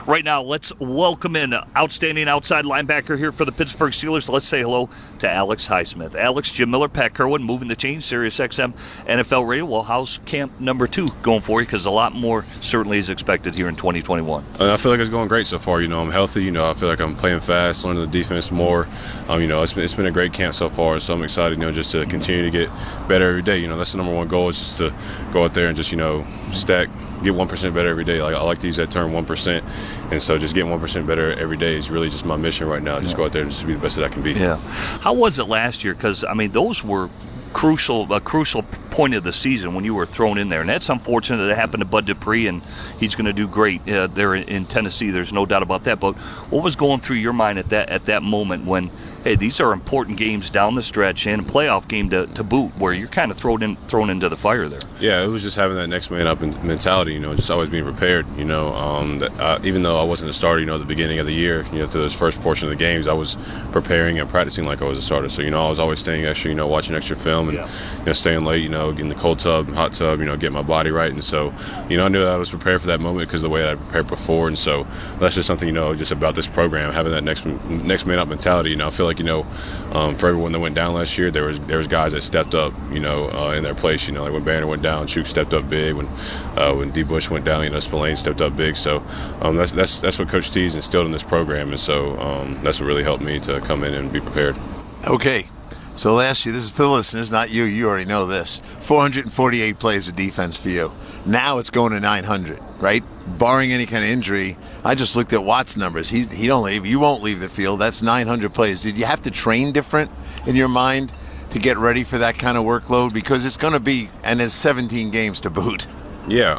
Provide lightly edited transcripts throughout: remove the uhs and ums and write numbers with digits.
Right now, let's welcome in outstanding outside linebacker here for the Pittsburgh Steelers. Let's say hello to Alex Highsmith. Alex, Jim Miller, Pat Kerwin, moving the chain, SiriusXM, NFL Radio. Well, how's camp number 2 going for you? Because a lot more certainly is expected here in 2021. I feel like it's going great so far. I'm healthy. I feel like I'm playing fast, learning the defense more. It's been a great camp so far, so I'm excited, just to continue to get better every day. That's the number one goal, is just to go out there and just, stack, get 1% better every day. Like, I like to use that term, 1%. And so just getting 1% better every day is really just my mission right now. Just go out there and just be the best that I can be. Yeah. How was it last year? Because, those were a crucial point of the season when you were thrown in there. And that's unfortunate that it happened to Bud Dupree, and he's going to do great there in Tennessee. There's no doubt about that. But what was going through your mind at that moment when, hey, these are important games down the stretch and a playoff game to boot, where you're kind of thrown into the fire there? Yeah, it was just having that next man up mentality, just always being prepared. Even though I wasn't a starter, at the beginning of the year, through this first portion of the games, I was preparing and practicing like I was a starter. So, I was always staying extra, watching extra film and, staying late, getting the cold tub, hot tub, getting my body right. And so, I knew that I was prepared for that moment because of the way that I prepared before. And so that's just something, just about this program, having that next man up mentality. I feel like, for everyone that went down last year, there was guys that stepped up, in their place. Like when Banner went down, Chuk stepped up big. When D. Bush went down, Spillane stepped up big. So that's what Coach T's instilled in this program, and so that's what really helped me to come in and be prepared. Okay. So last year, this is for the listeners, not you. You already know this. 448 plays of defense for you. Now it's going to 900, right? Barring any kind of injury. I just looked at Watt's numbers. He don't leave. You won't leave the field. That's 900 plays. Did you have to train different in your mind to get ready for that kind of workload? Because it's going to be, and there's 17 games to boot. Yeah,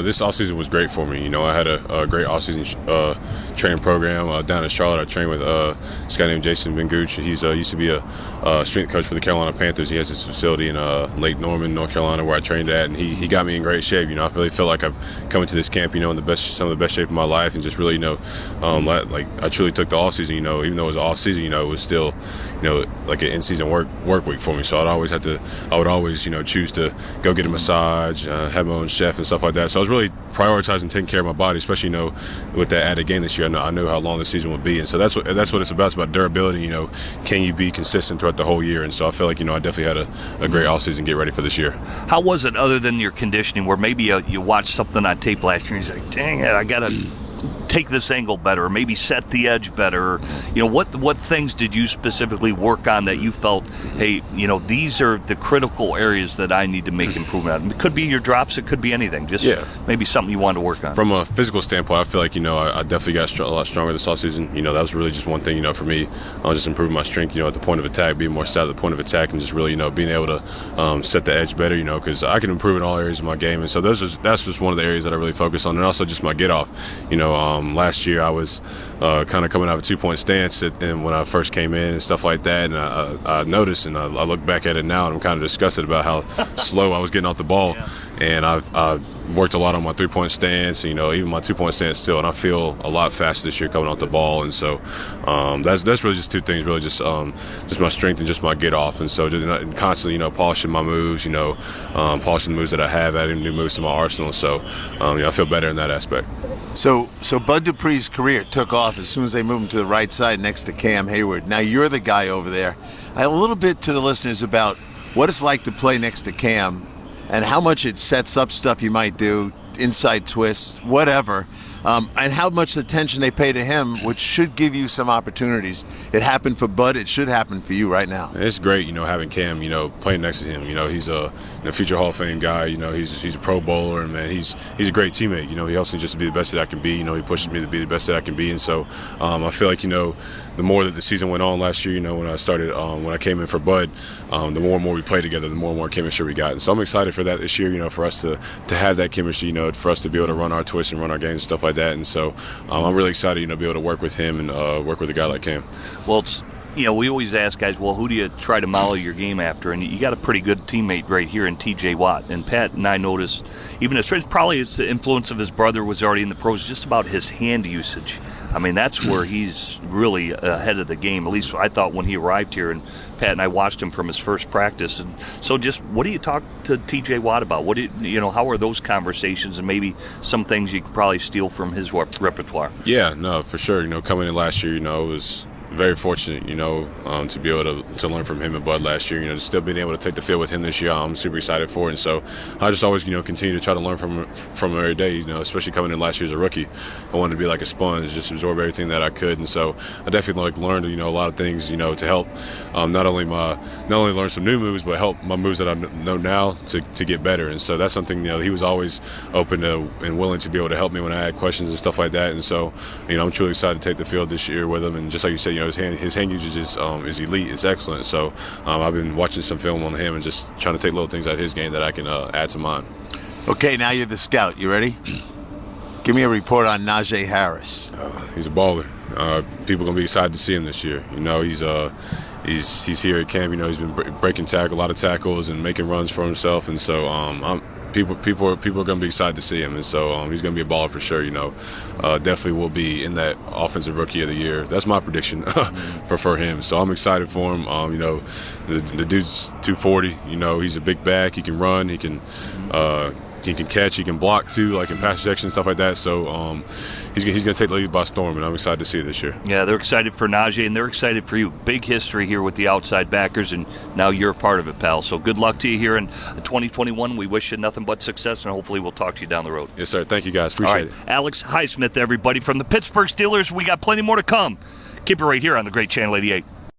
this offseason was great for me. I had a great offseason training program down in Charlotte. I trained with this guy named Jason Benguch. He's used to be a strength coach for the Carolina Panthers. He has this facility in Lake Norman, North Carolina, where I trained at, and he got me in great shape. I really feel like I've come into this camp, in some of the best shape of my life, and just really, like I truly took the offseason. Even though it was off season, it was still, like an in-season work week for me. So I would always, choose to go get a massage, have my own chef and stuff like that. So I was really prioritizing taking care of my body, especially, with that added game this year. I knew how long the season would be, and so that's what it's about. It's about durability. Can you be consistent throughout the whole year? And so I feel like, I definitely had a great offseason, get ready for this year. How was it, other than your conditioning, where maybe you watched something on tape last year and you're like, dang it, I got to take this angle better, or maybe set the edge better? What things did you specifically work on that you felt, hey, these are the critical areas that I need to make improvement on? It could be your drops, it could be anything, just maybe something you wanted to work on. From a physical standpoint, I feel like, I definitely got a lot stronger this offseason. That was really just one thing, for me. I was just improving my strength, at the point of attack, being more stout at the point of attack, and just really, being able to set the edge better, because I can improve in all areas of my game. And so that's just one of the areas that I really focus on, and also just my get off. Last year I was kind of coming out of a 2-point stance and when I first came in and stuff like that, and I noticed, and I look back at it now, and I'm kind of disgusted about how slow I was getting off the ball. Yeah. And I've worked a lot on my 3-point stance, even my 2-point stance still, and I feel a lot faster this year coming off the ball. And so that's really just two things, really just my strength and just my get off. And so just, constantly, polishing my moves, polishing the moves that I have, adding new moves to my arsenal. So I feel better in that aspect. So Bud Dupree's career took off as soon as they moved him to the right side next to Cam Hayward. Now you're the guy over there. A little bit to the listeners about what it's like to play next to Cam and how much it sets up stuff you might do, inside twists, whatever, and how much attention they pay to him, which should give you some opportunities. It happened for Bud. It should happen for you right now. It's great, having Cam, playing next to him. He's a future Hall of Fame guy. He's a Pro Bowler, and man, he's a great teammate. He helps me just to be the best that I can be. He pushes me to be the best that I can be, and so I feel like the more that the season went on last year, when I started, when I came in for Bud, the more and more we played together, the more and more chemistry we got. And so I'm excited for that this year, for us to have that chemistry, for us to be able to run our twists and run our games and stuff like that. And so I'm really excited, to be able to work with him and work with a guy like Cam. Well, it's You know, we always ask guys, well, who do you try to model your game after? And you got a pretty good teammate right here in T.J. Watt. And Pat and I noticed, even as probably it's the influence of his brother was already in the pros, just about his hand usage. I mean, that's where he's really ahead of the game. At least I thought when he arrived here, and Pat and I watched him from his first practice. And so, just what do you talk to T.J. Watt about? What do you know? How are those conversations, and maybe some things you could probably steal from his repertoire? Yeah, no, for sure. You know, coming in last year, you know, it was very fortunate, you know, to be able to learn from him and Bud last year. You know, still being able to take the field with him this year, I'm super excited for it. And so I just always, you know, continue to try to learn from him every day. You know, especially coming in last year as a rookie, I wanted to be like a sponge, just absorb everything that I could. And so I definitely learned, you know, a lot of things, you know, to help not only learn some new moves, but help my moves that I know now to get better. And so that's something, you know, he was always open to and willing to be able to help me when I had questions and stuff like that. And so, you know, I'm truly excited to take the field this year with him. And just like you said, you know, his hand usage is elite. It's excellent. So I've been watching some film on him and just trying to take little things out of his game that I can add to mine. Okay, now you're the scout. You ready? Give me a report on Najee Harris. He's a baller. People gonna be excited to see him this year. You know, he's here at camp. You know, he's been breaking a lot of tackles and making runs for himself. And so people are going to be excited to see him, and so he's going to be a baller for sure. You know, definitely will be in that offensive rookie of the year. That's my prediction for him. So I'm excited for him. You know, the dude's 240. You know, he's a big back. He can run. He can catch. He can block too, like in pass protection and stuff like that. So he's going to take the league by storm, and I'm excited to see it this year. Yeah, they're excited for Najee, and they're excited for you. Big history here with the outside backers, and now you're a part of it, pal. So good luck to you here in 2021. We wish you nothing but success, and hopefully we'll talk to you down the road. Yes, sir. Thank you, guys. Appreciate it. Alex Highsmith, everybody, from the Pittsburgh Steelers. We got plenty more to come. Keep it right here on the Great Channel 88.